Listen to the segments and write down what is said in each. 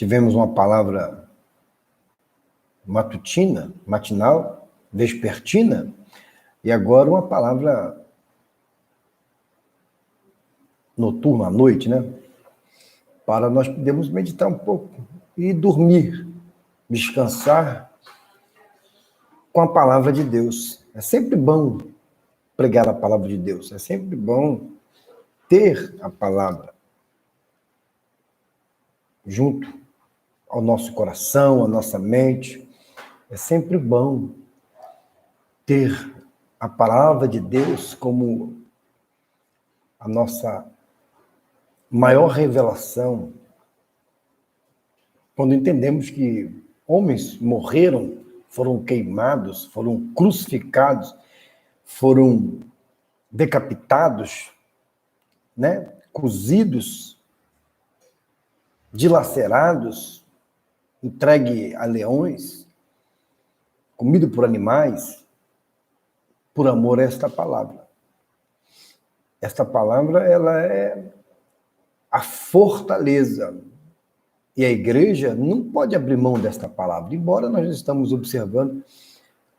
tivemos uma palavra matutina, matinal, vespertina, e agora uma palavra noturna, à noite, né? Para nós podermos meditar um pouco e dormir, descansar com a palavra de Deus. É sempre bom pregar a palavra de Deus, é sempre bom ter a palavra junto ao nosso coração, à nossa mente. É sempre bom ter a palavra de Deus como a nossa maior revelação, quando entendemos que homens morreram, foram queimados, foram crucificados, foram decapitados, né? Cozidos, dilacerados, entregue a leões, comido por animais, por amor a esta palavra. Esta palavra, ela é a fortaleza. E a igreja não pode abrir mão desta palavra, embora nós estamos observando,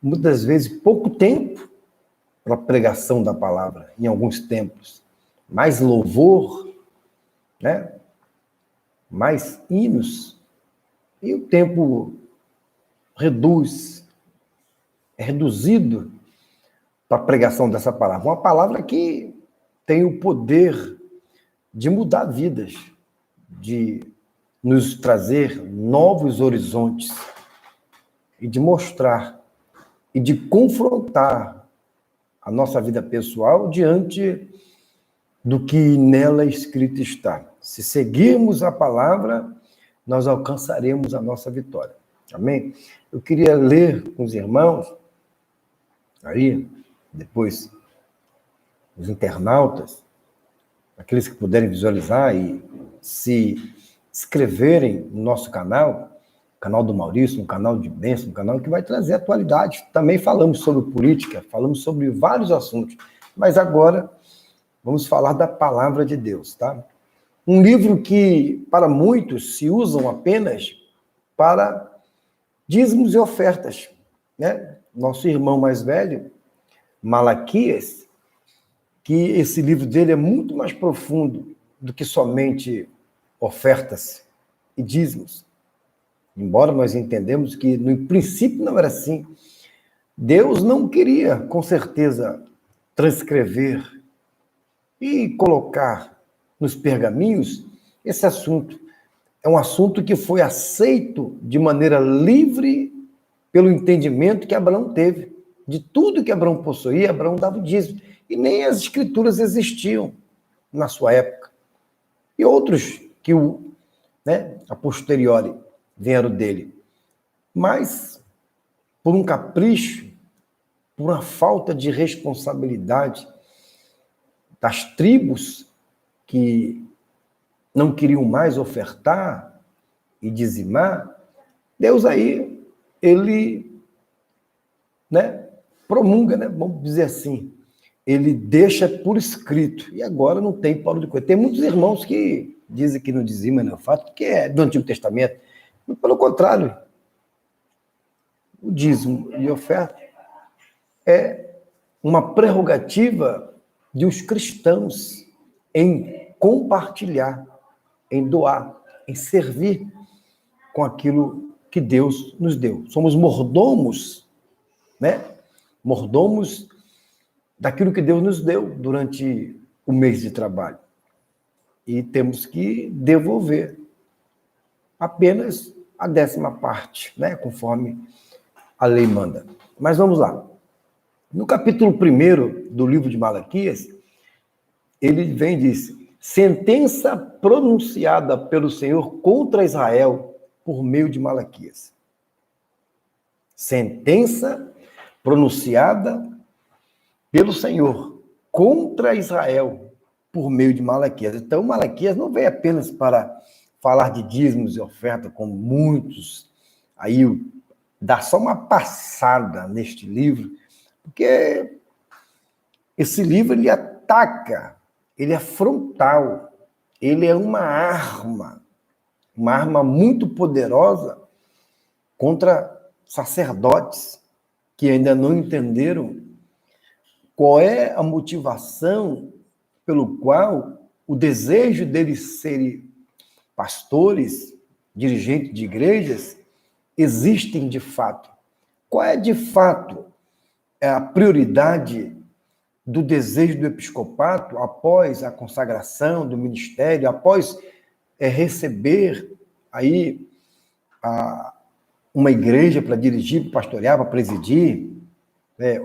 muitas vezes, pouco tempo para a pregação da palavra, em alguns templos. Mais louvor, né? Mais hinos, e o tempo é reduzido para a pregação dessa palavra. Uma palavra que tem o poder de mudar vidas, de nos trazer novos horizontes e de mostrar e de confrontar a nossa vida pessoal diante do que nela escrito está. Se seguirmos a palavra, nós alcançaremos a nossa vitória. Amém? Eu queria ler com os irmãos, aí, depois, os internautas, aqueles que puderem visualizar e se inscreverem no nosso canal do Maurício, um canal de bênção, um canal que vai trazer atualidade. Também falamos sobre política, falamos sobre vários assuntos, mas agora vamos falar da palavra de Deus, tá? Um livro que, para muitos, se usam apenas para dízimos e ofertas, né? Nosso irmão mais velho, Malaquias, que esse livro dele é muito mais profundo do que somente ofertas e dízimos. Embora nós entendemos que, no princípio, não era assim. Deus não queria, com certeza, transcrever e colocar nos pergaminhos esse assunto. É um assunto que foi aceito de maneira livre pelo entendimento que Abraão teve. De tudo que Abraão possuía, Abraão dava o dízimo. E nem as escrituras existiam na sua época. E outros que, a posteriori, vieram dele. Mas, por um capricho, por uma falta de responsabilidade das tribos que não queriam mais ofertar e dizimar, Deus aí, ele, promulga, vamos dizer assim, ele deixa por escrito, e agora não tem Paulo de coisa. Tem muitos irmãos que dizem que não dizima, não fato, porque é do Antigo Testamento. Pelo contrário, o dízimo e oferta é uma prerrogativa de os cristãos em compartilhar, em doar, em servir com aquilo que Deus nos deu. Somos mordomos, mordomos daquilo que Deus nos deu durante o mês de trabalho. E temos que devolver apenas a 10ª parte, conforme a lei manda. Mas vamos lá. No capítulo 1 do livro de Malaquias, ele vem e diz: sentença pronunciada pelo Senhor contra Israel por meio de Malaquias. Sentença pronunciada pelo Senhor contra Israel por meio de Malaquias. Então, Malaquias não veio apenas para falar de dízimos e oferta, como muitos aí dá só uma passada neste livro, porque esse livro ele ataca, ele é frontal, ele é uma arma uma arma muito poderosa contra sacerdotes que ainda não entenderam qual é a motivação pelo qual o desejo deles serem pastores, dirigentes de igrejas, existem de fato. Qual é de fato a prioridade do desejo do episcopato após a consagração do ministério, após receber aí uma igreja para dirigir, para pastorear, para presidir,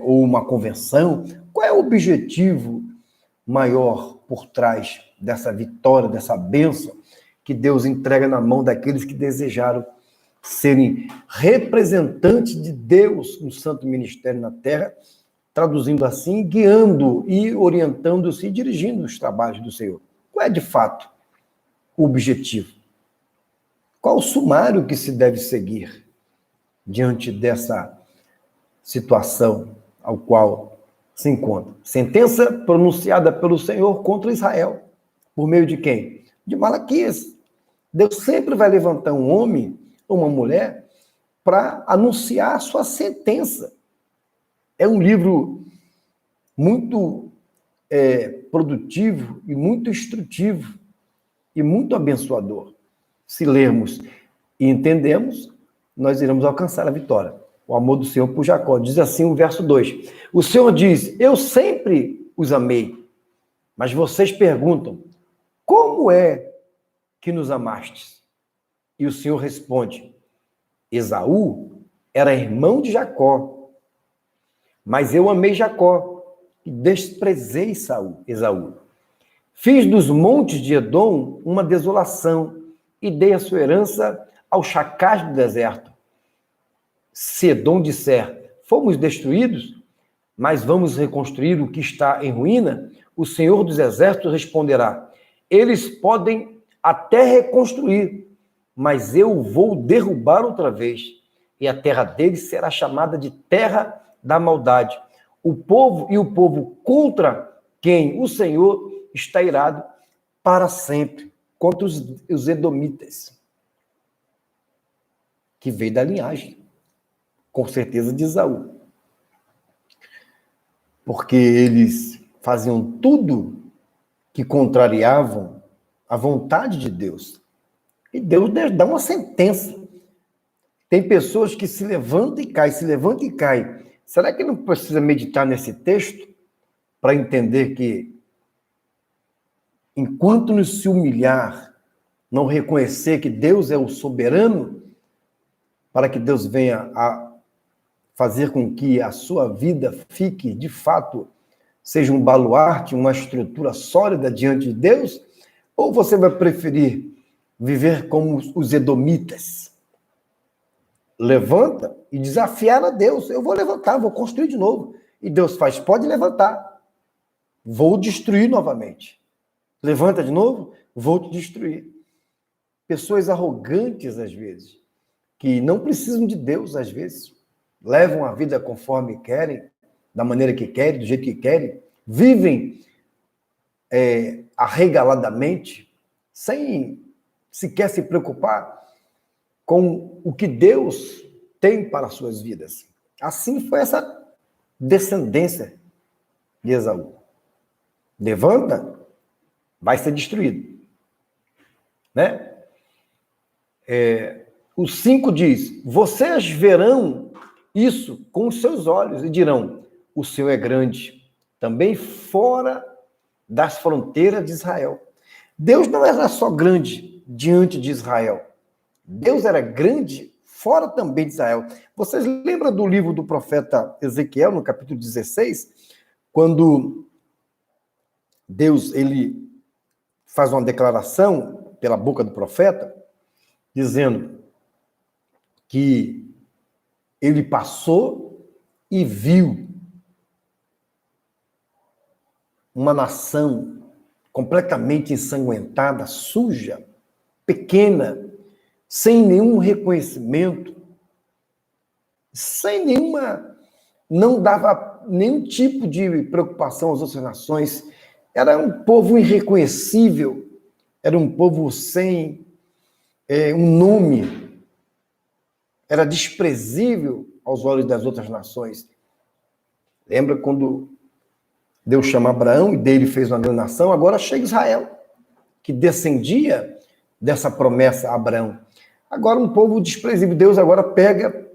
ou uma convenção? Qual é o objetivo maior por trás dessa vitória, dessa bênção que Deus entrega na mão daqueles que desejaram serem representantes de Deus no santo ministério na terra, traduzindo assim, guiando e orientando-se e dirigindo os trabalhos do Senhor? Qual é, de fato, o objetivo? Qual o sumário que se deve seguir diante dessa situação ao qual se encontra? Sentença pronunciada pelo Senhor contra Israel. Por meio de quem? De Malaquias. Deus sempre vai levantar um homem ou uma mulher para anunciar a sua sentença. É um livro muito produtivo e muito instrutivo e muito abençoador. Se lermos e entendemos, nós iremos alcançar a vitória. O amor do Senhor por Jacó. Diz assim o verso 2. O Senhor diz: eu sempre os amei. Mas vocês perguntam: como é que nos amastes? E o Senhor responde: Esaú era irmão de Jacó, mas eu amei Jacó e desprezei Esaú. Fiz dos montes de Edom uma desolação e dei a sua herança aos chacais do deserto. Se Edom disser: fomos destruídos, mas vamos reconstruir o que está em ruína, o Senhor dos Exércitos responderá: eles podem até reconstruir, mas eu vou derrubar outra vez, e a terra deles será chamada de terra da maldade. O povo contra quem o Senhor está irado para sempre, contra os edomitas, que veio da linhagem, com certeza, de Esaú. Porque eles faziam tudo que contrariavam a vontade de Deus. E Deus dá uma sentença. Tem pessoas que se levantam e caem, se levantam e caem. Será que não precisa meditar nesse texto para entender que, enquanto nos se humilhar, não reconhecer que Deus é o soberano, para que Deus venha a fazer com que a sua vida fique, de fato, seja um baluarte, uma estrutura sólida diante de Deus? Ou você vai preferir viver como os edomitas? Levanta e desafiar a Deus. Eu vou levantar, vou construir de novo. E Deus faz: pode levantar. Vou destruir novamente. Levanta de novo, vou te destruir. Pessoas arrogantes, às vezes, que não precisam de Deus, às vezes, levam a vida conforme querem, da maneira que querem, do jeito que querem, vivem arregaladamente, sem sequer se preocupar com o que Deus tem para as suas vidas. Assim foi essa descendência de Esaú. Levanta, vai ser destruído. Né? O 5 diz: vocês verão isso com os seus olhos e dirão: o Senhor é grande, também fora das fronteiras de Israel. Deus não era só grande diante de Israel. Deus era grande fora também de Israel. Vocês lembram do livro do profeta Ezequiel, no capítulo 16, quando Deus ele faz uma declaração pela boca do profeta, dizendo que ele passou e viu uma nação completamente ensanguentada, suja, pequena, sem nenhum reconhecimento, sem nenhuma, não dava nenhum tipo de preocupação às outras nações. Era um povo irreconhecível, era um povo sem um nome, era desprezível aos olhos das outras nações. Lembra quando Deus chama Abraão e dele fez uma grande nação? Agora chega Israel, que descendia dessa promessa a Abraão. Agora um povo desprezível. Deus agora pega,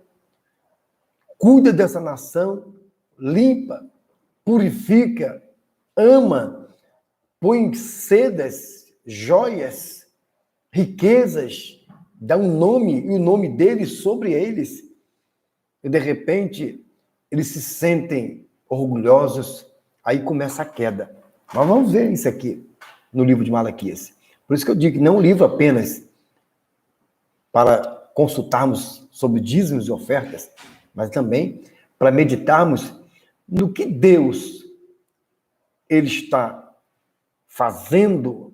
cuida dessa nação, limpa, purifica, ama, põe sedas, joias, riquezas, dá um nome e o nome dele sobre eles. E de repente eles se sentem orgulhosos, aí começa a queda. Mas vamos ver isso aqui no livro de Malaquias. Por isso que eu digo que não é um livro apenas para consultarmos sobre dízimos e ofertas, mas também para meditarmos no que Deus ele está fazendo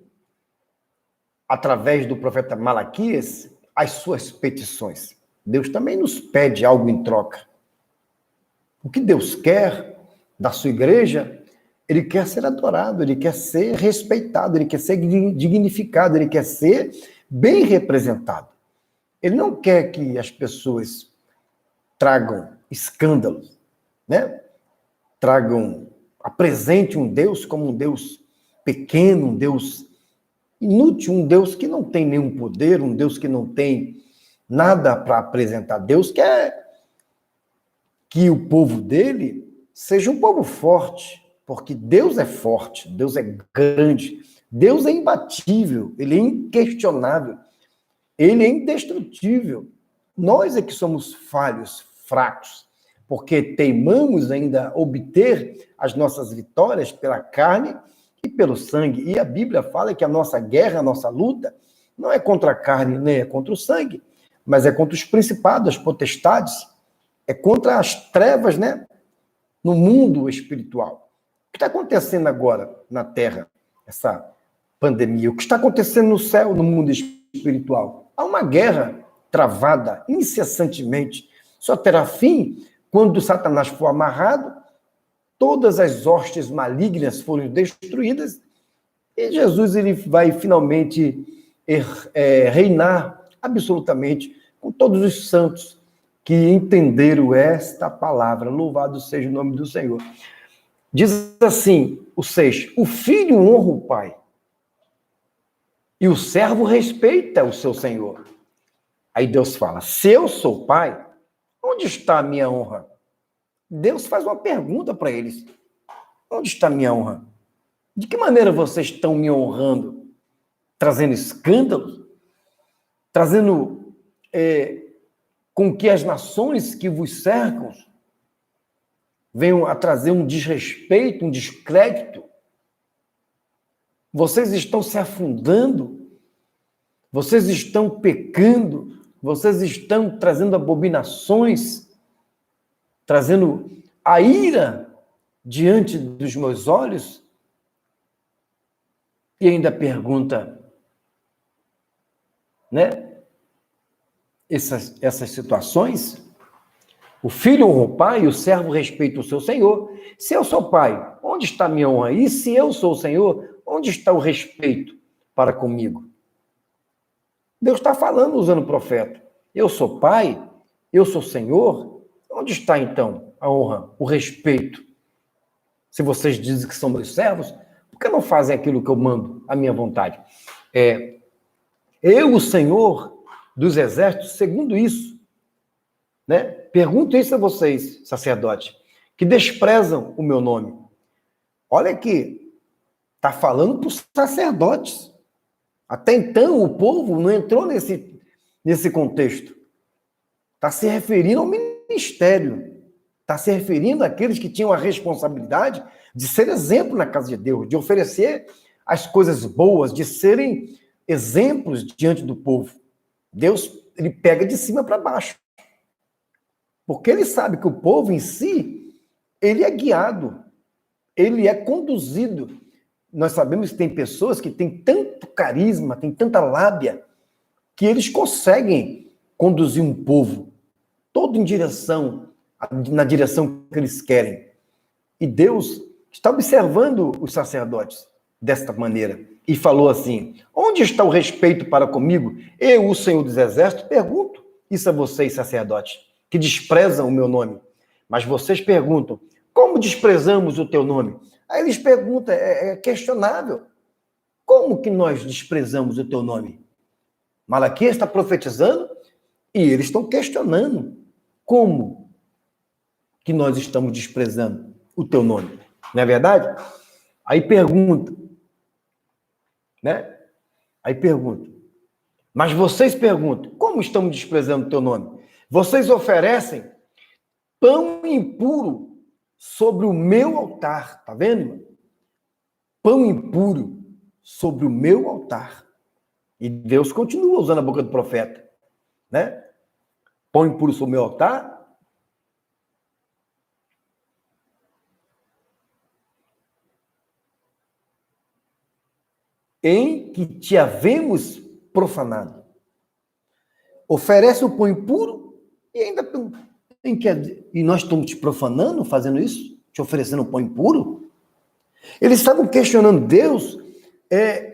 através do profeta Malaquias as suas petições. Deus também nos pede algo em troca. O que Deus quer da sua igreja, ele quer ser adorado, ele quer ser respeitado, ele quer ser dignificado, ele quer ser bem representado. Ele não quer que as pessoas tragam escândalos, né? Apresente um Deus como um Deus pequeno, um Deus inútil, um Deus que não tem nenhum poder, um Deus que não tem nada para apresentar. Deus quer que o povo dele seja um povo forte, porque Deus é forte, Deus é grande, Deus é imbatível, ele é inquestionável, ele é indestrutível. Nós é que somos falhos, fracos, porque teimamos ainda obter as nossas vitórias pela carne e pelo sangue. E a Bíblia fala que a nossa guerra, a nossa luta, não é contra a carne, nem é contra o sangue, mas é contra os principados, as potestades, é contra as trevas, né? No mundo espiritual. O que está acontecendo agora na Terra, essa pandemia? O que está acontecendo no céu, no mundo espiritual? Há uma guerra travada incessantemente. Só terá fim quando Satanás for amarrado, todas as hostes malignas forem destruídas e Jesus ele vai finalmente reinar absolutamente com todos os santos que entenderam esta palavra. Louvado seja o nome do Senhor. Diz assim, o 6, o filho honra o pai e o servo respeita o seu senhor. Aí Deus fala, se eu sou pai, onde está a minha honra? Deus faz uma pergunta para eles. Onde está a minha honra? De que maneira vocês estão me honrando? Trazendo escândalos? Trazendo com que as nações que vos cercam venham a trazer um desrespeito, um descrédito? Vocês estão se afundando? Vocês estão pecando? Vocês estão trazendo abominações? Trazendo a ira diante dos meus olhos? E ainda pergunta, né? Essas situações. O filho honra o pai e o servo respeita o seu senhor. Se eu sou pai, onde está a minha honra? E se eu sou o senhor, onde está o respeito para comigo? Deus está falando usando o profeta. Eu sou pai, eu sou senhor. Onde está, então, a honra, o respeito? Se vocês dizem que são meus servos, por que não fazem aquilo que eu mando, a minha vontade? Eu, o Senhor dos exércitos, segundo isso, né? Pergunto isso a vocês, sacerdotes, que desprezam o meu nome. Olha aqui, está falando para os sacerdotes. Até então, o povo não entrou nesse contexto. Está se referindo ao ministério. Está se referindo àqueles que tinham a responsabilidade de ser exemplo na casa de Deus, de oferecer as coisas boas, de serem exemplos diante do povo. Deus, ele pega de cima para baixo. Porque ele sabe que o povo em si, ele é guiado, ele é conduzido. Nós sabemos que tem pessoas que têm tanto carisma, têm tanta lábia, que eles conseguem conduzir um povo todo na direção que eles querem. E Deus está observando os sacerdotes desta maneira. e falou assim: onde está o respeito para comigo? Eu, o Senhor dos Exércitos, pergunto isso a vocês, sacerdotes, que desprezam o meu nome. Mas vocês perguntam: como desprezamos o teu nome? Aí eles perguntam, é questionável. Como que nós desprezamos o teu nome? Malaquias está profetizando e eles estão questionando como que nós estamos desprezando o teu nome. Não é verdade? Aí pergunta, né? Aí pergunta. Mas vocês perguntam, como estamos desprezando o teu nome? Vocês oferecem pão impuro sobre o meu altar. Tá vendo, irmão? Pão impuro sobre o meu altar. E Deus continua usando a boca do profeta, né? Pão impuro sobre o meu altar. Em que te havemos profanado. Oferece o pão impuro e ainda e nós estamos te profanando fazendo isso? Te oferecendo um pão impuro? Eles estavam questionando Deus,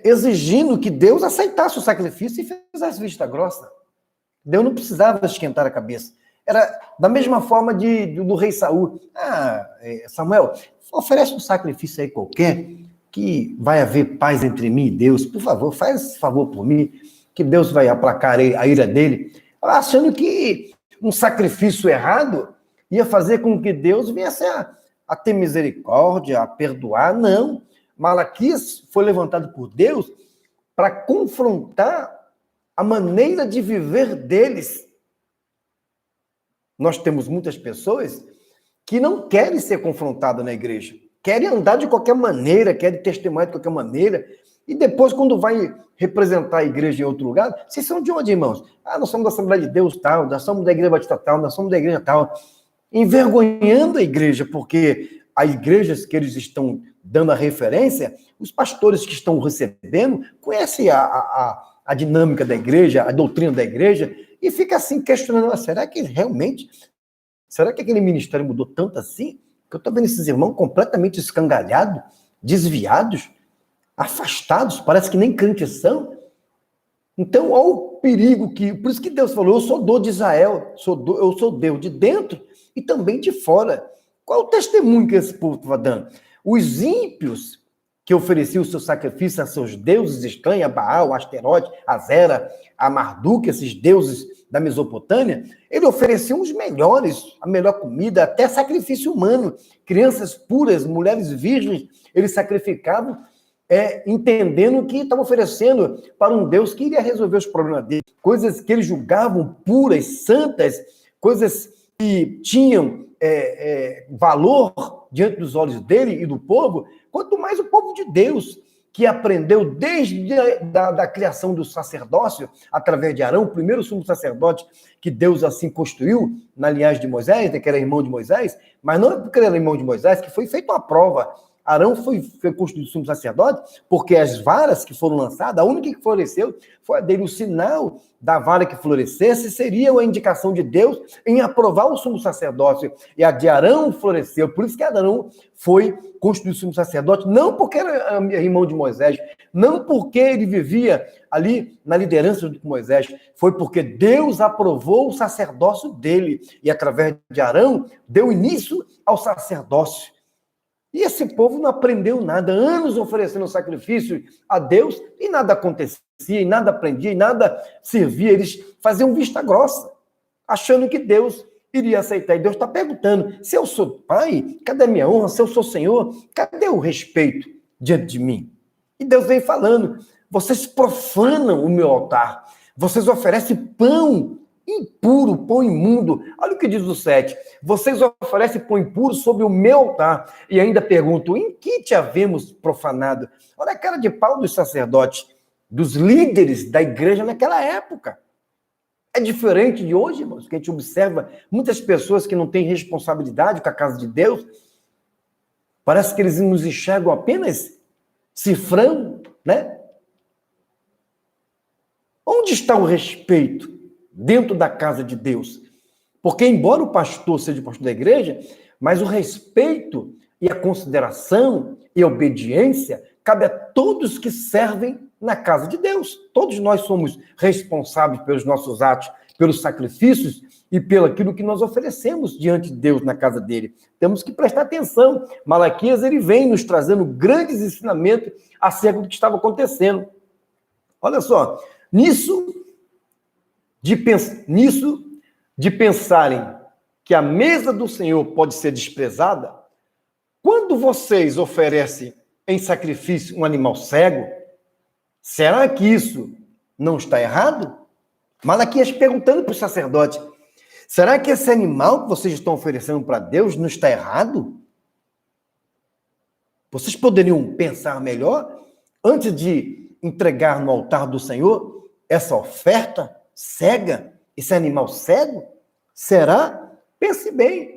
exigindo que Deus aceitasse o sacrifício e fizesse vista grossa. Deus não precisava esquentar a cabeça. Era da mesma forma do rei Saul. Samuel, oferece um sacrifício aí qualquer, que vai haver paz entre mim e Deus. Por favor, faz esse favor por mim, que Deus vai aplacar a ira dele. Achando que um sacrifício errado ia fazer com que Deus viesse a ter misericórdia, a perdoar. Não. Malaquias foi levantado por Deus para confrontar a maneira de viver deles. Nós temos muitas pessoas que não querem ser confrontadas na igreja. Querem andar de qualquer maneira, querem testemunhar de qualquer maneira. E depois, quando vai representar a igreja em outro lugar, vocês são de onde, irmãos? Nós somos da Assembleia de Deus tal, nós somos da Igreja Batista tal, nós somos da igreja tal. Envergonhando a igreja, porque as igrejas que eles estão dando a referência, os pastores que estão recebendo, conhecem a dinâmica da igreja, a doutrina da igreja, e fica assim questionando, será que realmente, será que aquele ministério mudou tanto assim? Que eu estou vendo esses irmãos completamente escangalhados, desviados, afastados, parece que nem crentes são. Então, olha o perigo por isso que Deus falou, eu sou Deus de Israel, eu sou Deus de dentro e também de fora. Qual é o testemunho que esse povo estava dando? Os ímpios que ofereciam o seu sacrifício a seus deuses estranhos, a Baal, a Asterote, a Zera, a Marduk, esses deuses da Mesopotâmia, ele ofereciam os melhores, a melhor comida, até sacrifício humano. Crianças puras, mulheres virgens, eles sacrificavam, entendendo que estavam oferecendo para um Deus que iria resolver os problemas dele. Coisas que eles julgavam puras, santas, coisas que tinham valor diante dos olhos dele e do povo, quanto mais o povo de Deus, que aprendeu desde da criação do sacerdócio, através de Arão, o primeiro sumo sacerdote que Deus assim construiu na linhagem de Moisés, que era irmão de Moisés, mas não é porque ele era irmão de Moisés, que foi feita uma prova. Arão foi constituído sumo sacerdote, porque as varas que foram lançadas, a única que floresceu foi a dele. O sinal da vara que florescesse seria a indicação de Deus em aprovar o sumo sacerdócio. E a de Arão floresceu. Por isso que Arão foi constituído sumo sacerdote, não porque era irmão de Moisés, não porque ele vivia ali na liderança de Moisés, foi porque Deus aprovou o sacerdócio dele. E através de Arão, deu início ao sacerdócio. E esse povo não aprendeu nada, anos oferecendo sacrifício a Deus, e nada acontecia, e nada aprendia, e nada servia. Eles faziam vista grossa, achando que Deus iria aceitar. E Deus está perguntando, se eu sou pai, cadê a minha honra? Se eu sou Senhor, cadê o respeito diante de mim? E Deus vem falando, vocês profanam o meu altar, vocês oferecem pão impuro, pão imundo. Olha o que diz o 7. Vocês oferecem pão impuro sobre o meu altar. E ainda pergunto, em que te havemos profanado? Olha a cara de pau dos sacerdotes, dos líderes da igreja naquela época. É diferente de hoje, irmãos, que a gente observa muitas pessoas que não têm responsabilidade com a casa de Deus. Parece que eles nos enxergam apenas cifrando, né? Onde está o respeito dentro da casa de Deus? Porque, embora o pastor seja o pastor da igreja, mas o respeito e a consideração e a obediência cabe a todos que servem na casa de Deus. Todos nós somos responsáveis pelos nossos atos, pelos sacrifícios e pelo aquilo que nós oferecemos diante de Deus na casa dele. Temos que prestar atenção. Malaquias, ele vem nos trazendo grandes ensinamentos acerca do que estava acontecendo. Olha só, nisso de pensarem que a mesa do Senhor pode ser desprezada, quando vocês oferecem em sacrifício um animal cego, será que isso não está errado? Malaquias perguntando para o sacerdote, será que esse animal que vocês estão oferecendo para Deus não está errado? Vocês poderiam pensar melhor antes de entregar no altar do Senhor essa oferta cega, esse animal cego? Será? Pense bem.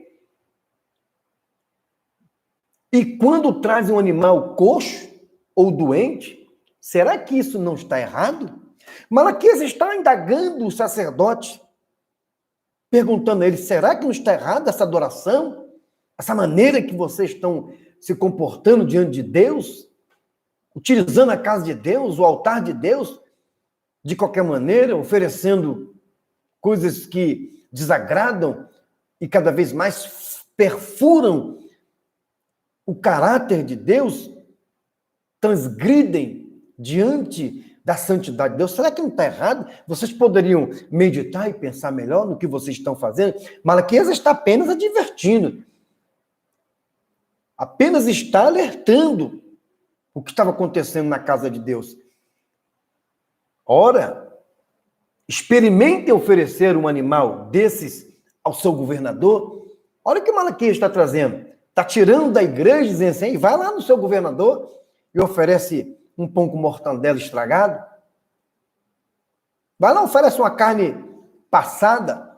E quando trazem um animal coxo ou doente, será que isso não está errado? Malaquias está indagando o sacerdote, perguntando a ele, será que não está errada essa adoração? Essa maneira que vocês estão se comportando diante de Deus? Utilizando a casa de Deus, o altar de Deus, de qualquer maneira, oferecendo coisas que desagradam e cada vez mais perfuram o caráter de Deus, transgridem diante da santidade de Deus. Será que não está errado? Vocês poderiam meditar e pensar melhor no que vocês estão fazendo? Malaquias está apenas advertindo, apenas está alertando o que estava acontecendo na casa de Deus. Ora, experimentem oferecer um animal desses ao seu governador. Olha o que Malaquias está trazendo. Está tirando da igreja, dizendo assim, vai lá no seu governador e oferece um pão com mortandela estragado. Vai lá, oferece uma carne passada.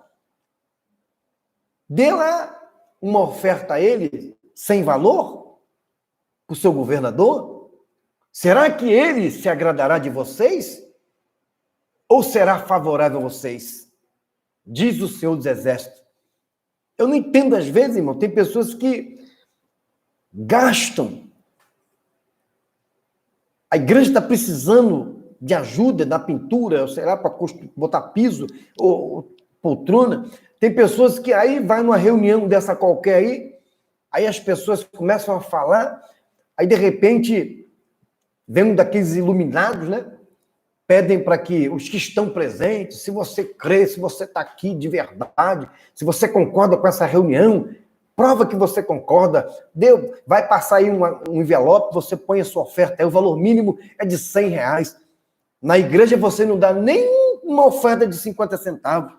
Dê lá uma oferta a ele sem valor, para o seu governador. Será que ele se agradará de vocês? Ou será favorável a vocês? Diz o Senhor dos Exércitos. Eu não entendo às vezes, irmão, tem pessoas que gastam. A igreja está precisando de ajuda na pintura, sei lá, para botar piso ou poltrona. Tem pessoas que aí vai numa reunião dessa qualquer aí as pessoas começam a falar, aí de repente vem um daqueles iluminados, né? Pedem para que os que estão presentes, se você crê, se você está aqui de verdade, se você concorda com essa reunião, prova que você concorda, vai passar aí um envelope, você põe a sua oferta, aí o valor mínimo é de R$100. Na igreja você não dá nem uma oferta de 50 centavos.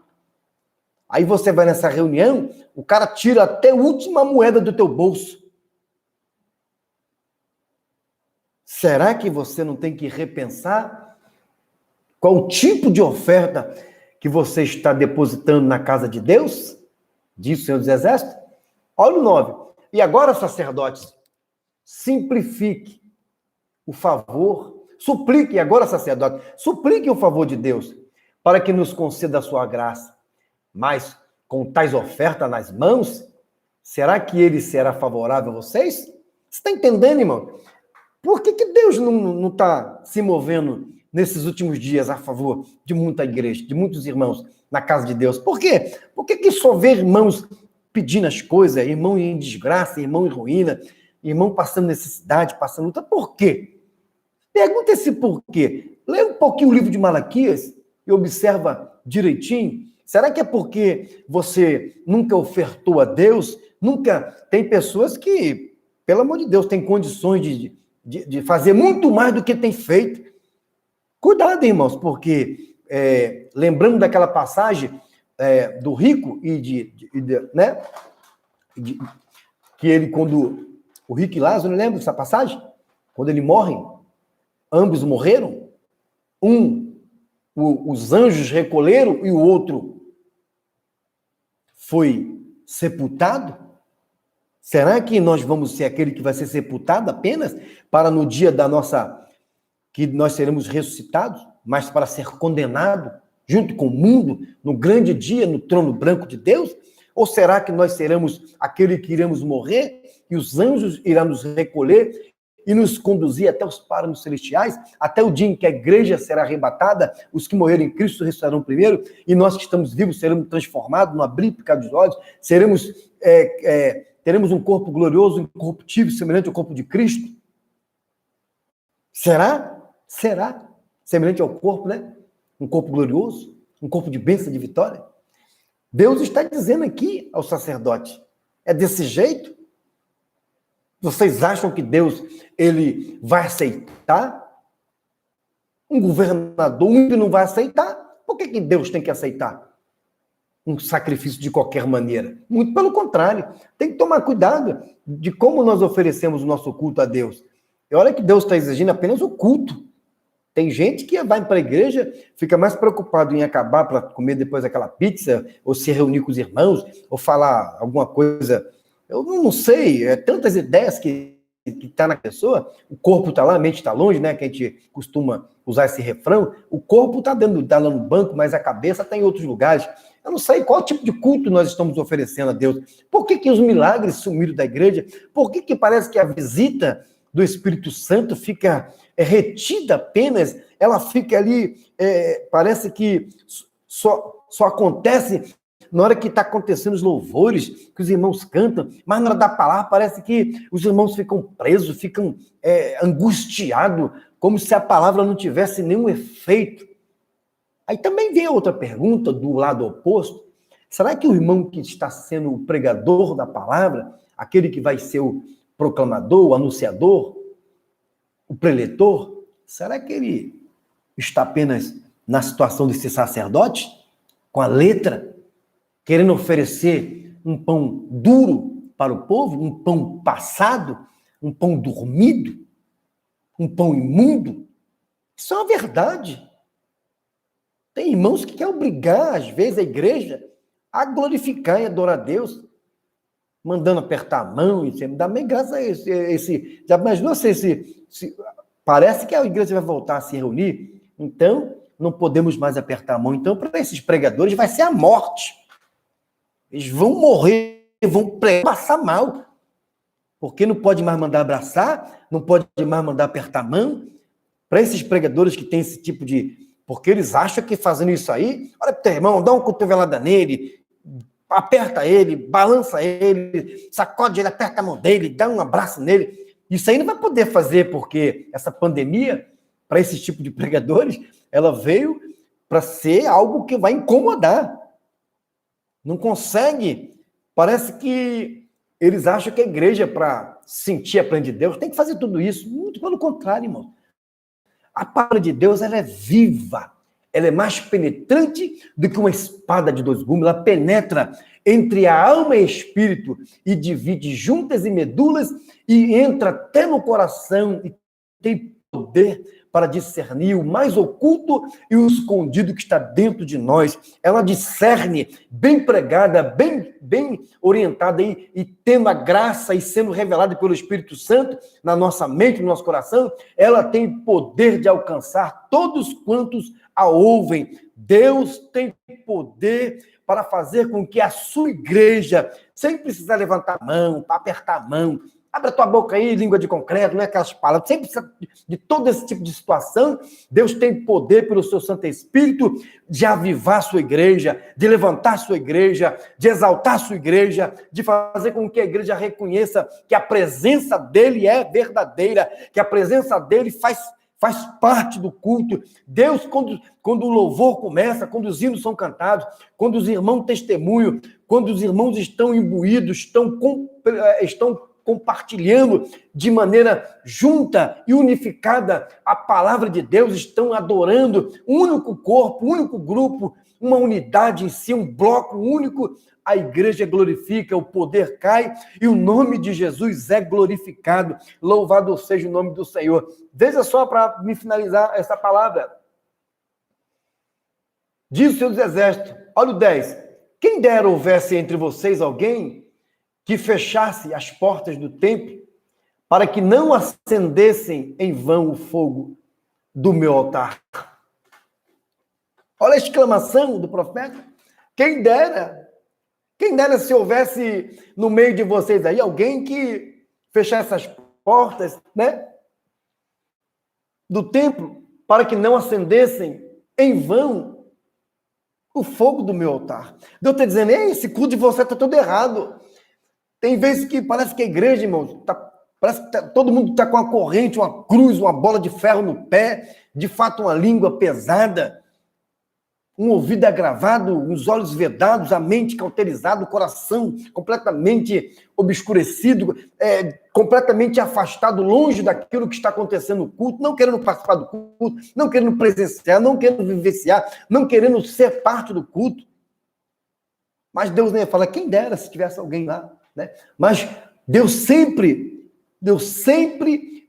Aí você vai nessa reunião, o cara tira até a última moeda do teu bolso. Será que você não tem que repensar qual o tipo de oferta que você está depositando na casa de Deus? Diz o Senhor dos Exércitos. Olha o 9. E agora, sacerdotes, simplifique o favor, suplique, agora, sacerdote, suplique o favor de Deus, para que nos conceda a sua graça. Mas, com tais ofertas nas mãos, será que ele será favorável a vocês? Você está entendendo, irmão? Por que Deus não está se movendo nesses últimos dias a favor de muita igreja, de muitos irmãos na casa de Deus? Por quê? Por que só vê irmãos pedindo as coisas, irmão em desgraça, irmão em ruína, irmão passando necessidade, passando luta? Por quê? Pergunta esse porquê. Lê um pouquinho o livro de Malaquias e observa direitinho. Será que é porque você nunca ofertou a Deus? Nunca? Tem pessoas que, pelo amor de Deus, têm condições de fazer muito mais do que tem feito. Cuidado, irmãos, porque lembrando daquela passagem do rico né? Que ele, quando o rico e Lázaro, lembra dessa passagem? Quando ele morre, ambos morreram. Os anjos recolheram e o outro foi sepultado. Será que nós vamos ser aquele que vai ser sepultado apenas para no dia que nós seremos ressuscitados, mas para ser condenado junto com o mundo no grande dia, no trono branco de Deus? Ou será que nós seremos aquele que iremos morrer e os anjos irão nos recolher e nos conduzir até os páramos celestiais, até o dia em que a igreja será arrebatada, os que morreram em Cristo ressuscitarão primeiro, e nós que estamos vivos seremos transformados no abrir e picar dos olhos, teremos um corpo glorioso, incorruptível, semelhante ao corpo de Cristo. Será? Será? Semelhante ao corpo, né? Um corpo glorioso, um corpo de bênção, de vitória. Deus está dizendo aqui ao sacerdote, é desse jeito? Vocês acham que Deus, ele vai aceitar? Um governador, um ímpio não vai aceitar? Por que Deus tem que aceitar um sacrifício de qualquer maneira? Muito pelo contrário, tem que tomar cuidado de como nós oferecemos o nosso culto a Deus. E olha que Deus está exigindo apenas o culto. Tem gente que vai para a igreja, fica mais preocupado em acabar para comer depois aquela pizza, ou se reunir com os irmãos, ou falar alguma coisa. Eu não sei, tantas ideias que está na pessoa, o corpo está lá, a mente está longe, né? Que a gente costuma usar esse refrão. O corpo está lá no banco, mas a cabeça está em outros lugares. Eu não sei qual tipo de culto nós estamos oferecendo a Deus. Por que os milagres sumiram da igreja? Por que parece que a visita do Espírito Santo fica retida apenas? Ela fica ali, parece que só acontece na hora que está acontecendo os louvores, que os irmãos cantam, mas na hora da palavra parece que os irmãos ficam presos, ficam angustiados, como se a palavra não tivesse nenhum efeito. Aí também vem a outra pergunta do lado oposto. Será que o irmão que está sendo o pregador da palavra, aquele que vai ser o proclamador, o anunciador, o preletor, será que ele está apenas na situação desse sacerdote, com a letra, querendo oferecer um pão duro para o povo, um pão passado, um pão dormido, um pão imundo? Isso é uma verdade. Tem irmãos que querem obrigar, às vezes, a igreja a glorificar e adorar a Deus, mandando apertar a mão, e dizendo, dá bem graças a esse. Já imaginou se parece que a igreja vai voltar a se reunir, então não podemos mais apertar a mão. Então, para esses pregadores, vai ser a morte. Eles vão morrer, vão passar mal, porque não pode mais mandar abraçar, não pode mais mandar apertar a mão. Para esses pregadores que têm esse tipo de... Porque eles acham que fazendo isso aí, olha para o teu irmão, dá uma cotovelada nele, aperta ele, balança ele, sacode ele, aperta a mão dele, dá um abraço nele. Isso aí não vai poder fazer, porque essa pandemia, para esse tipo de pregadores, ela veio para ser algo que vai incomodar. Não consegue. Parece que eles acham que a igreja, para sentir a plena de Deus, tem que fazer tudo isso. Muito pelo contrário, irmão. A palavra de Deus, ela é viva. Ela é mais penetrante do que uma espada de dois gumes. Ela penetra entre a alma e espírito e divide juntas e medulas e entra até no coração e tem poder para discernir o mais oculto e o escondido que está dentro de nós. Ela discerne, bem pregada, bem orientada e tendo a graça e sendo revelada pelo Espírito Santo na nossa mente, no nosso coração, ela tem poder de alcançar todos quantos a ouvem. Deus tem poder para fazer com que a sua igreja, sem precisar levantar a mão, apertar a mão, abre a tua boca aí, língua de concreto, não é aquelas palavras, sem precisar de todo esse tipo de situação, Deus tem poder pelo seu Santo Espírito de avivar a sua igreja, de levantar a sua igreja, de exaltar a sua igreja, de fazer com que a igreja reconheça que a presença dele é verdadeira, que a presença dele faz parte do culto. Deus, quando o louvor começa, quando os hinos são cantados, quando os irmãos testemunham, quando os irmãos estão imbuídos, estão compartilhando de maneira junta e unificada a palavra de Deus, estão adorando um único corpo, um único grupo, uma unidade em si, um bloco único, a igreja glorifica, o poder cai e o nome de Jesus é glorificado. Louvado seja o nome do Senhor. Veja só para me finalizar essa palavra. Diz o Senhor dos Exércitos, olha o 10. Quem dera houvesse entre vocês alguém que fechasse as portas do templo para que não acendessem em vão o fogo do meu altar. Olha a exclamação do profeta. Quem dera se houvesse no meio de vocês aí alguém que fechasse essas portas, né? do templo para que não acendessem em vão o fogo do meu altar. Deus está dizendo, ei, esse culto de você está todo errado. Tem vezes que parece que a igreja, irmãos, parece que todo mundo está com uma corrente, uma cruz, uma bola de ferro no pé, de fato uma língua pesada, um ouvido agravado, os olhos vedados, a mente cauterizada, o coração completamente obscurecido, completamente afastado, longe daquilo que está acontecendo no culto, não querendo participar do culto, não querendo presenciar, não querendo vivenciar, não querendo ser parte do culto. Mas Deus nem fala, quem dera se tivesse alguém lá, né? Mas Deus sempre,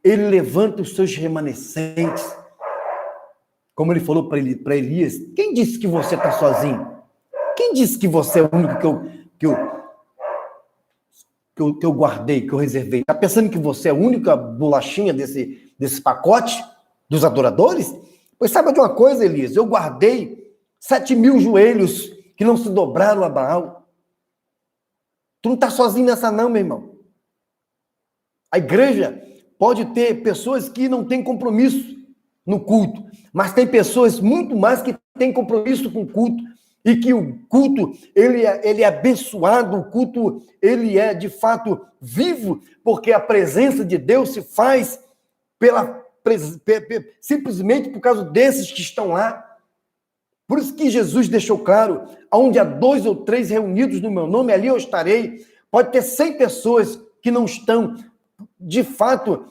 ele levanta os seus remanescentes. Como ele falou para Elias, quem disse que você está sozinho? Quem disse que você é o único que eu guardei, que eu reservei? Está pensando que você é a única bolachinha desse pacote dos adoradores? Pois saiba de uma coisa, Elias, eu guardei 7.000 joelhos que não se dobraram a Baal. Tu não está sozinho nessa não, meu irmão. A igreja pode ter pessoas que não têm compromisso no culto, mas tem pessoas muito mais que têm compromisso com o culto, e que o culto, ele é abençoado, o culto, ele é, de fato, vivo, porque a presença de Deus se faz simplesmente por causa desses que estão lá. Por isso que Jesus deixou claro, onde há 2 ou 3 reunidos no meu nome, ali eu estarei. Pode ter 100 pessoas que não estão, de fato,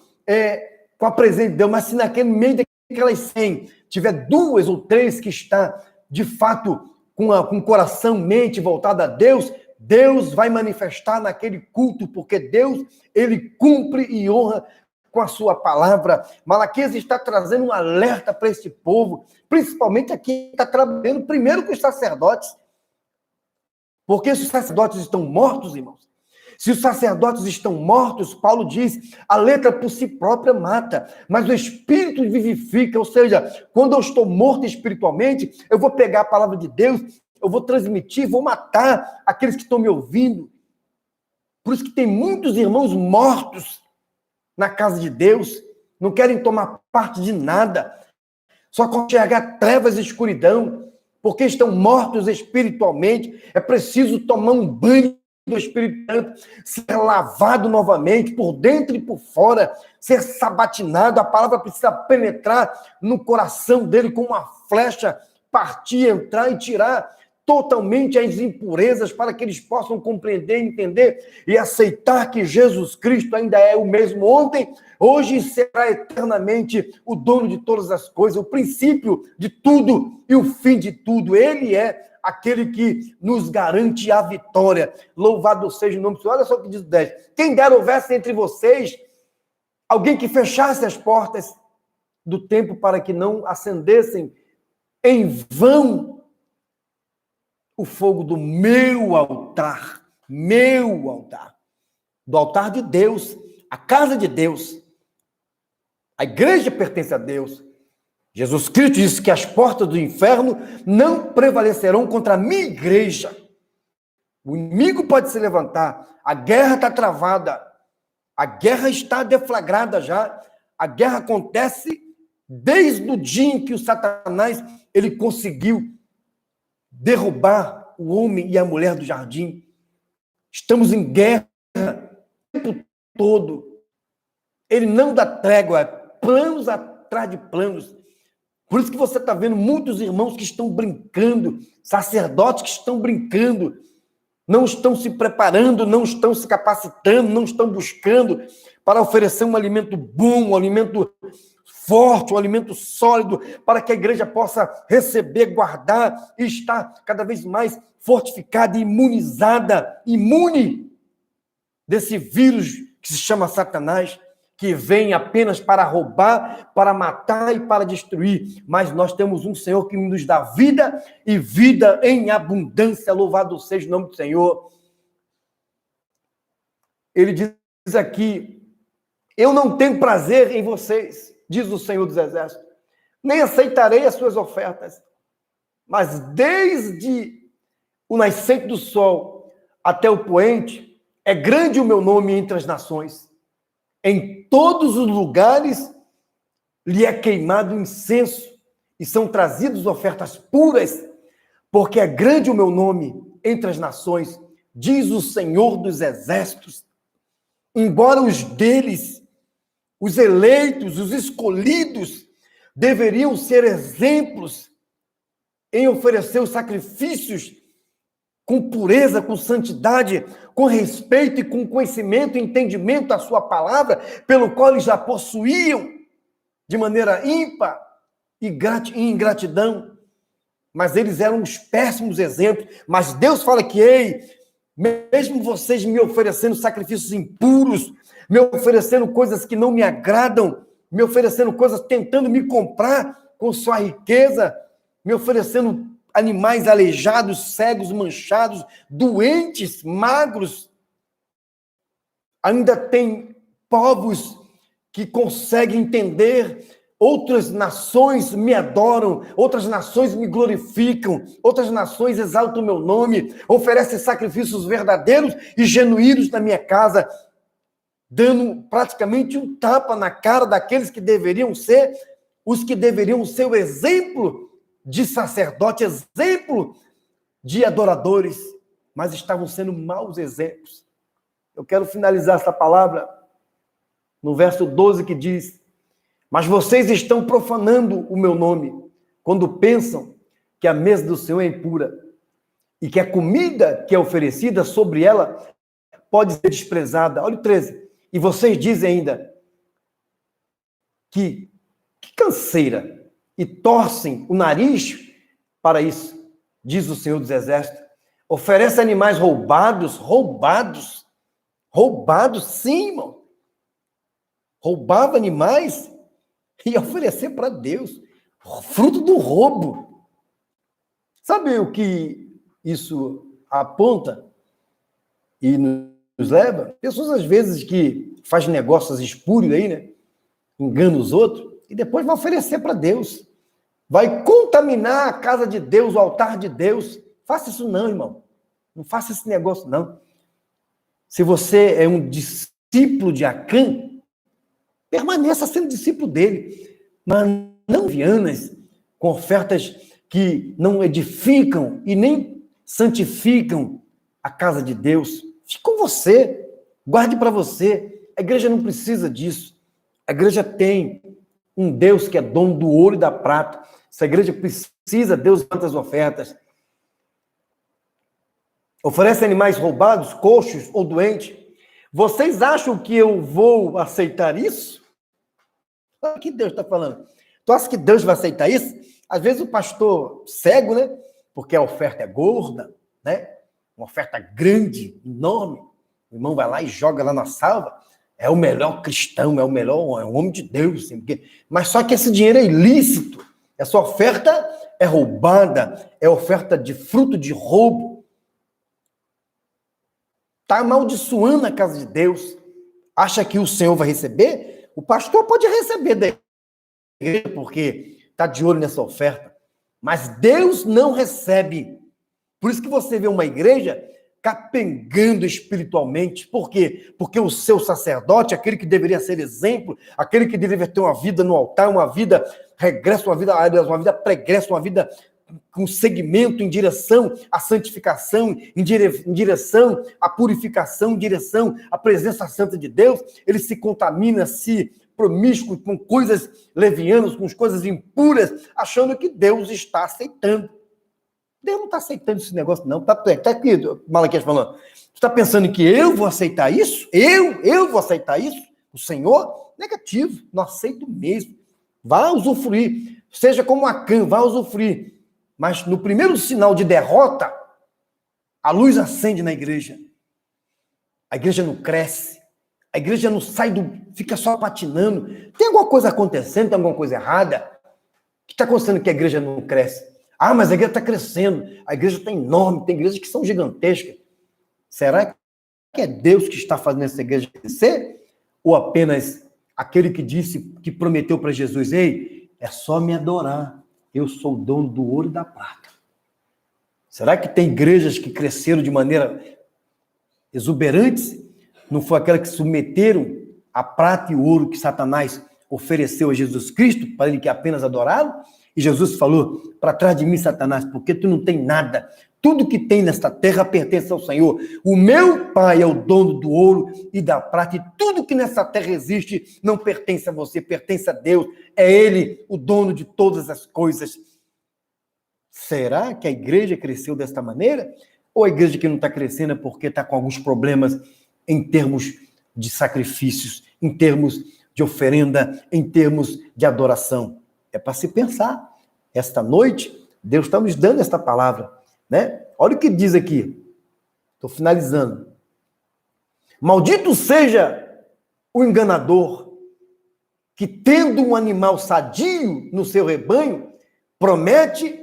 com a presença de Deus, mas se naquele meio daquelas 100 tiver 2 ou 3 que está, de fato, com o coração, mente voltada a Deus, Deus vai manifestar naquele culto, porque Deus, ele cumpre e honra com a sua palavra. Malaquias está trazendo um alerta para esse povo, principalmente aqui está trabalhando primeiro com os sacerdotes. Porque se os sacerdotes estão mortos, irmãos, se os sacerdotes estão mortos, Paulo diz, a letra por si própria mata, mas o Espírito vivifica, ou seja, quando eu estou morto espiritualmente, eu vou pegar a palavra de Deus, eu vou transmitir, vou matar aqueles que estão me ouvindo. Por isso que tem muitos irmãos mortos na casa de Deus, não querem tomar parte de nada, só conseguem enxergar trevas e escuridão, porque estão mortos espiritualmente. É preciso tomar um banho do Espírito Santo, ser lavado novamente, por dentro e por fora, ser sabatinado. A palavra precisa penetrar no coração dele como uma flecha, partir, entrar e tirar totalmente as impurezas, para que eles possam compreender, entender e aceitar que Jesus Cristo ainda é o mesmo ontem, hoje e será eternamente o dono de todas as coisas, o princípio de tudo e o fim de tudo. Ele é aquele que nos garante a vitória. Louvado seja o nome do Senhor. Olha só o que diz o 10. Quem dera houvesse entre vocês alguém que fechasse as portas do templo para que não acendessem em vão o fogo do meu altar, do altar de Deus, a casa de Deus. A igreja pertence a Deus. Jesus Cristo disse que as portas do inferno não prevalecerão contra a minha igreja. O inimigo pode se levantar, a guerra está travada, a guerra está deflagrada já, a guerra acontece desde o dia em que o Satanás ele conseguiu derrubar o homem e a mulher do jardim. Estamos em guerra o tempo todo. Ele não dá trégua, planos atrás de planos. Por isso que você está vendo muitos irmãos que estão brincando, sacerdotes que estão brincando, não estão se preparando, não estão se capacitando, não estão buscando para oferecer um alimento bom, um alimento forte, um alimento sólido, para que a igreja possa receber, guardar e estar cada vez mais fortificada, imunizada, imune desse vírus que se chama Satanás, que vem apenas para roubar, para matar e para destruir. Mas nós temos um Senhor que nos dá vida e vida em abundância. Louvado seja o nome do Senhor. Ele diz aqui, eu não tenho prazer em vocês, diz o Senhor dos Exércitos, nem aceitarei as suas ofertas. Mas desde o nascente do sol até o poente, é grande o meu nome entre as nações. Em todos os lugares lhe é queimado incenso e são trazidas ofertas puras, porque é grande o meu nome entre as nações, diz o Senhor dos Exércitos. Embora os deles, os eleitos, os escolhidos, deveriam ser exemplos em oferecer os sacrifícios com pureza, com santidade, com respeito e com conhecimento e entendimento da sua palavra, pelo qual eles já possuíam de maneira ímpar e ingratidão. Mas eles eram os péssimos exemplos. Mas Deus fala que, ei, mesmo vocês me oferecendo sacrifícios impuros, me oferecendo coisas que não me agradam, me oferecendo coisas tentando me comprar com sua riqueza, me oferecendo animais aleijados, cegos, manchados, doentes, magros. Ainda tem povos que conseguem entender, outras nações me adoram, outras nações me glorificam, outras nações exaltam o meu nome, oferecem sacrifícios verdadeiros e genuínos na minha casa, dando praticamente um tapa na cara daqueles que deveriam ser, os que deveriam ser o exemplo de sacerdote, exemplo de adoradores, mas estavam sendo maus exemplos. Eu quero finalizar essa palavra no verso 12 que diz: mas vocês estão profanando o meu nome quando pensam que a mesa do Senhor é impura e que a comida que é oferecida sobre ela pode ser desprezada. Olha o 13. E vocês dizem ainda que canseira, e torcem o nariz para isso, diz o Senhor dos Exércitos. Oferece animais roubados, sim, irmão. Roubava animais e oferecer para Deus, fruto do roubo. Sabe o que isso aponta e nos leva? Pessoas, às vezes, que fazem negócios espúrios aí, né? Enganam os outros, e depois vai oferecer para Deus. Vai contaminar a casa de Deus, o altar de Deus. Faça isso não, irmão. Não faça esse negócio, não. Se você é um discípulo de Acã, permaneça sendo discípulo dele. Mas não vianas com ofertas que não edificam e nem santificam a casa de Deus. Fique com você. Guarde para você. A igreja não precisa disso. A igreja tem um Deus que é dono do ouro e da prata. Se a igreja precisa, Deus manda as ofertas. Oferece animais roubados, coxos ou doentes. Vocês acham que eu vou aceitar isso? O que Deus está falando? Tu acha que Deus vai aceitar isso? Às vezes o pastor cego, né? Porque a oferta é gorda, né? Uma oferta grande, enorme. O irmão vai lá e joga lá na salva. É o melhor cristão, é o homem de Deus. Mas só que esse dinheiro é ilícito. Essa oferta é roubada, é oferta de fruto de roubo. Está amaldiçoando a casa de Deus. Acha que o Senhor vai receber? O pastor pode receber da igreja, porque está de olho nessa oferta. Mas Deus não recebe. Por isso que você vê uma igreja capengando espiritualmente. Por quê? Porque o seu sacerdote, aquele que deveria ser exemplo, aquele que deveria ter uma vida no altar, uma vida regressa, uma vida pregressa, uma vida com segmento em direção à santificação, em direção à purificação, em direção à presença santa de Deus, ele se contamina, se promíscuo com coisas levianas, com coisas impuras, achando que Deus está aceitando. Deus não está aceitando esse negócio, não. Está aqui, Malaquias falando. Você está pensando que eu vou aceitar isso? Eu vou aceitar isso? O Senhor? Negativo. Não aceito mesmo. Vá usufruir. Seja como Acã, vá usufruir. Mas no primeiro sinal de derrota, a luz acende na igreja. A igreja não cresce. A igreja não sai fica só patinando. Tem alguma coisa acontecendo? Tem alguma coisa errada? O que está acontecendo que a igreja não cresce? Ah, mas a igreja está crescendo, a igreja está enorme, tem igrejas que são gigantescas. Será que é Deus que está fazendo essa igreja crescer? Ou apenas aquele que disse, que prometeu para Jesus, ei, é só me adorar, eu sou o dono do ouro e da prata. Será que tem igrejas que cresceram de maneira exuberante? Não foi aquela que submeteram a prata e o ouro que Satanás ofereceu a Jesus Cristo para ele que apenas adorá-lo, e Jesus falou, para trás de mim, Satanás, porque tu não tem nada. Tudo que tem nesta terra pertence ao Senhor. O meu Pai é o dono do ouro e da prata, e tudo que nessa terra existe não pertence a você, pertence a Deus. É Ele o dono de todas as coisas. Será que a igreja cresceu desta maneira? Ou a igreja que não está crescendo é porque está com alguns problemas em termos de sacrifícios, em termos de oferenda, em termos de adoração? É para se pensar. Esta noite, Deus está nos dando esta palavra, né? Olha o que diz aqui. Estou finalizando. Maldito seja o enganador que, tendo um animal sadio no seu rebanho, promete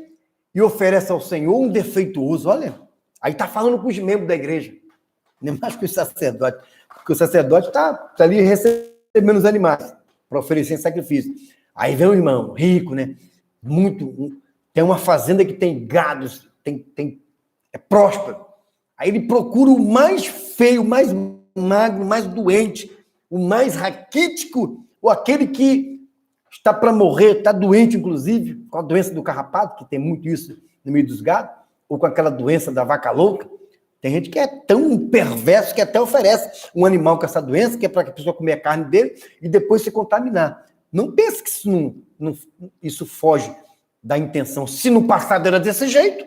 e oferece ao Senhor um defeituoso. Olha, aí está falando com os membros da igreja, nem mais que o sacerdote, porque o sacerdote está ali recebendo os animais para oferecer sacrifício. Aí vem um irmão rico, né? Tem uma fazenda que tem gados, é próspero. Aí ele procura o mais feio, o mais magro, o mais doente, o mais raquítico, ou aquele que está para morrer, está doente, inclusive, com a doença do carrapato, que tem muito isso no meio dos gados, ou com aquela doença da vaca louca. Tem gente que é tão perverso que até oferece um animal com essa doença, que é para que a pessoa comer a carne dele e depois se contaminar. Não pense que isso foge da intenção. Se no passado era desse jeito,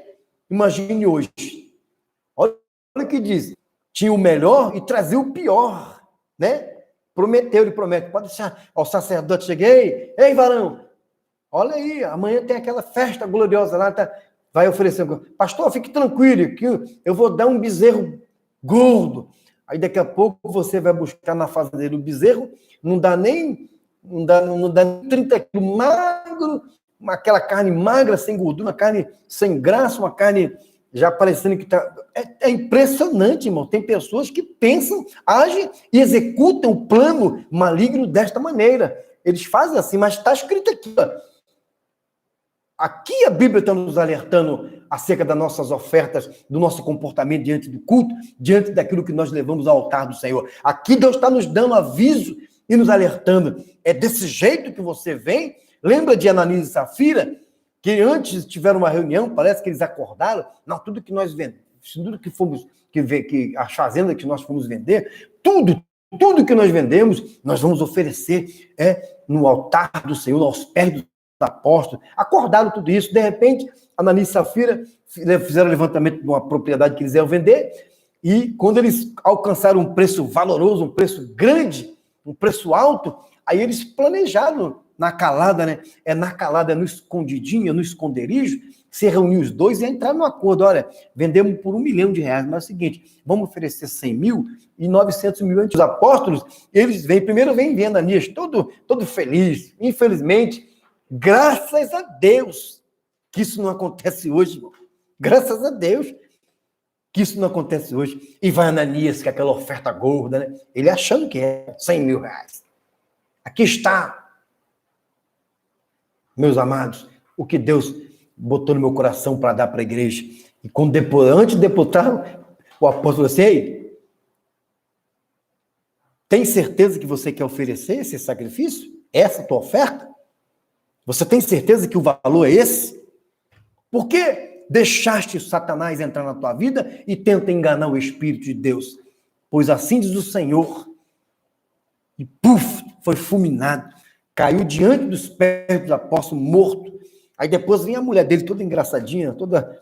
imagine hoje. Olha o que diz. Tinha o melhor e trazia o pior, né? Ele promete, pode deixar ao sacerdote, cheguei, ei varão, olha aí, amanhã tem aquela festa gloriosa lá, vai oferecer, pastor, fique tranquilo, que eu vou dar um bezerro gordo, aí daqui a pouco você vai buscar na fazendeira o bezerro, não dá 30 quilos, magro, aquela carne magra, sem gordura, uma carne sem graça, uma carne já parecendo que está... É impressionante, irmão. Tem pessoas que pensam, agem e executam o plano maligno desta maneira. Eles fazem assim, mas está escrito aqui. Ó. Aqui a Bíblia está nos alertando acerca das nossas ofertas, do nosso comportamento diante do culto, diante daquilo que nós levamos ao altar do Senhor. Aqui Deus está nos dando aviso e nos alertando. É desse jeito que você vem? Lembra de Ananias e Safira? Que antes tiveram uma reunião, parece que eles acordaram, não, tudo que nós vendemos, tudo que fomos, que a fazenda que nós fomos vender, tudo que nós vendemos, nós vamos oferecer no altar do Senhor, aos pés dos apóstolos. Acordaram tudo isso, de repente, Ananias e Safira fizeram o levantamento de uma propriedade que eles iam vender, e quando eles alcançaram um preço valoroso, um preço grande, um preço alto, aí eles planejaram na calada, né? Na calada, no escondidinho, no esconderijo, se reuniu os dois e entrar no acordo. Olha, vendemos por R$1 milhão, mas é o seguinte, vamos oferecer 100 mil e 900 mil antes. Os apóstolos, primeiro vem Ananias, todo feliz. Infelizmente, graças a Deus, que isso não acontece hoje, irmão. Graças a Deus que isso não acontece hoje. E vai Ananias, que é aquela oferta gorda, né? Ele achando que é R$100 mil. Aqui está, meus amados, o que Deus botou no meu coração para dar para a igreja. E antes de deputar, o apóstolo disse, ei, tem certeza que você quer oferecer esse sacrifício? Essa tua oferta? Você tem certeza que o valor é esse? Por que deixaste Satanás entrar na tua vida e tenta enganar o Espírito de Deus? Pois assim diz o Senhor. E foi fulminado. Caiu diante dos pés dos apóstolos, morto. Aí depois vem a mulher dele, toda engraçadinha, toda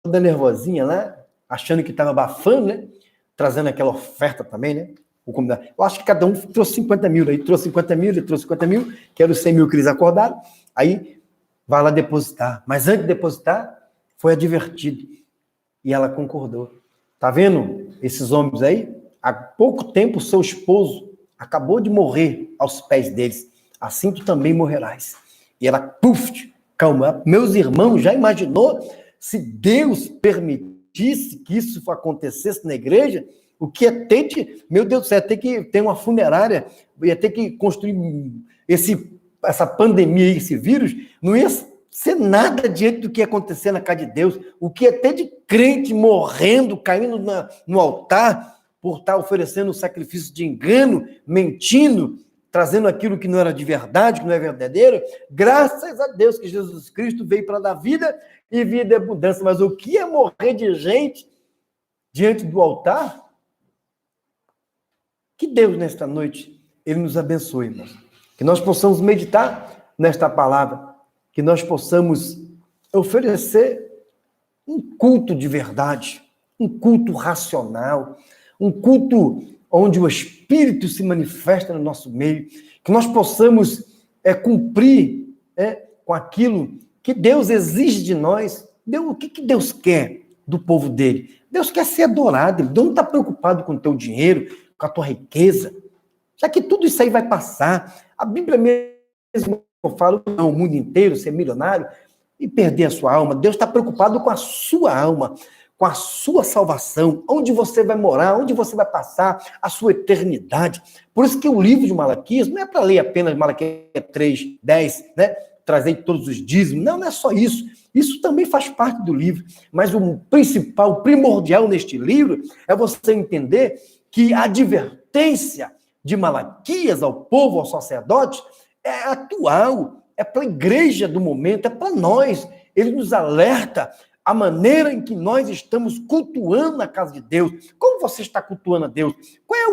nervosinha lá, achando que estava abafando, né? Trazendo aquela oferta também, né? Eu acho que cada um trouxe 50 mil. Aí trouxe 50 mil, ele trouxe 50 mil, que era os 100 mil que eles acordaram. Aí vai lá depositar. Mas antes de depositar, foi advertido. E ela concordou. Tá vendo esses homens aí? Há pouco tempo, seu esposo acabou de morrer aos pés deles. Assim tu também morrerás. E ela, calma. Meus irmãos, já imaginou se Deus permitisse que isso acontecesse na igreja? O que ia ter de... Meu Deus do céu, ia ter que ter uma funerária, ia ter que construir essa pandemia, esse vírus, não ia ser nada diante do que ia acontecer na casa de Deus. O que ia ter de crente morrendo, caindo no altar, por estar oferecendo um sacrifício de engano, mentindo, trazendo aquilo que não era de verdade, que não é verdadeiro. Graças a Deus que Jesus Cristo veio para dar vida e vida é abundância. Mas o que é morrer de gente diante do altar? Que Deus, nesta noite, Ele nos abençoe, irmãos. Que nós possamos meditar nesta palavra, que nós possamos oferecer um culto de verdade, um culto racional, um culto onde o Espírito se manifesta no nosso meio, que nós possamos cumprir com aquilo que Deus exige de nós. O que Deus quer do povo dele? Deus quer ser adorado. Deus não está preocupado com o teu dinheiro, com a tua riqueza, já que tudo isso aí vai passar. A Bíblia mesmo fala, não, o mundo inteiro, ser milionário e perder a sua alma. Deus está preocupado com a sua alma, com a sua salvação, onde você vai morar, onde você vai passar a sua eternidade. Por isso que o livro de Malaquias não é para ler apenas Malaquias 3, 10, né? Trazer todos os dízimos. Não, não é só isso. Isso também faz parte do livro. Mas o principal, o primordial neste livro é você entender que a advertência de Malaquias ao povo, aos sacerdotes, é atual, é para a igreja do momento, é para nós. Ele nos alerta a maneira em que nós estamos cultuando a casa de Deus. Como você está cultuando a Deus? Qual é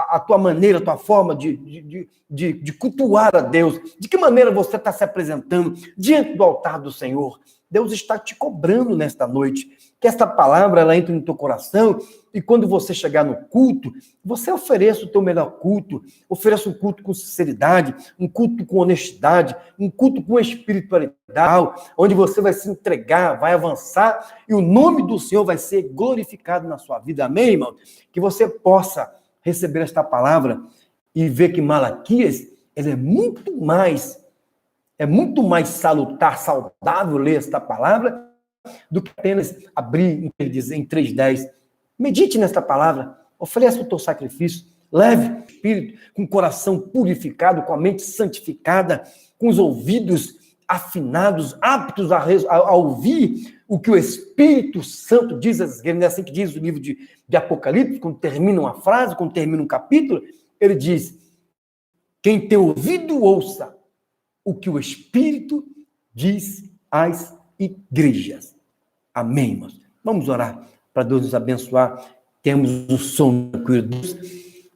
a tua maneira, a tua forma de cultuar a Deus? De que maneira você está se apresentando diante do altar do Senhor? Deus está te cobrando nesta noite. Que esta palavra ela entre no teu coração e quando você chegar no culto, você ofereça o teu melhor culto, ofereça um culto com sinceridade, um culto com honestidade, um culto com espiritualidade, onde você vai se entregar, vai avançar e o nome do Senhor vai ser glorificado na sua vida. Amém, irmão? Que você possa receber esta palavra e ver que Malaquias, ele é muito mais salutar, saudável ler esta palavra do que apenas abrir em 3:10. Medite nesta palavra, ofereça o teu sacrifício, leve o Espírito com o coração purificado, com a mente santificada, com os ouvidos afinados, aptos a ouvir o que o Espírito Santo diz às igrejas. É assim que diz o livro de Apocalipse, quando termina uma frase, quando termina um capítulo, ele diz: quem tem ouvido, ouça o que o Espírito diz às igrejas. Amém, irmãos? Vamos orar para Deus nos abençoar. Temos um som tranquilo. Deus,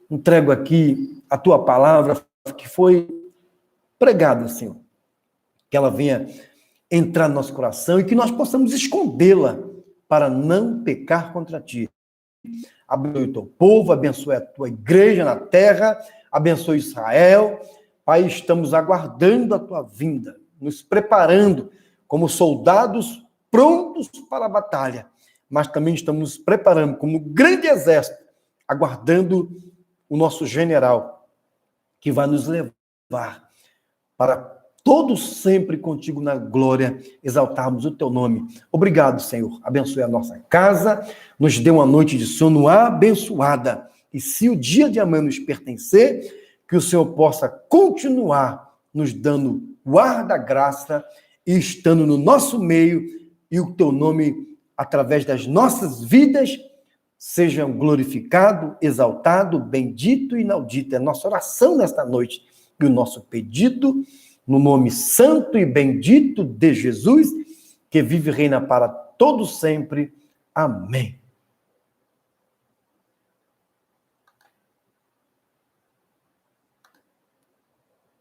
entrego aqui a tua palavra que foi pregada, Senhor. Que ela venha entrar no nosso coração e que nós possamos escondê-la para não pecar contra ti. Abençoe o teu povo, abençoe a tua igreja na terra, abençoe Israel. Pai, estamos aguardando a tua vinda, nos preparando como soldados prontos para a batalha, mas também estamos nos preparando como grande exército, aguardando o nosso general, que vai nos levar para todos sempre contigo na glória, exaltarmos o teu nome. Obrigado, Senhor. Abençoe a nossa casa, nos dê uma noite de sono abençoada. E se o dia de amanhã nos pertencer, que o Senhor possa continuar nos dando o ar da graça e estando no nosso meio, e o teu nome, através das nossas vidas, seja glorificado, exaltado, bendito e inaudito. É a nossa oração nesta noite e o nosso pedido, no nome santo e bendito de Jesus, que vive e reina para todos sempre. Amém.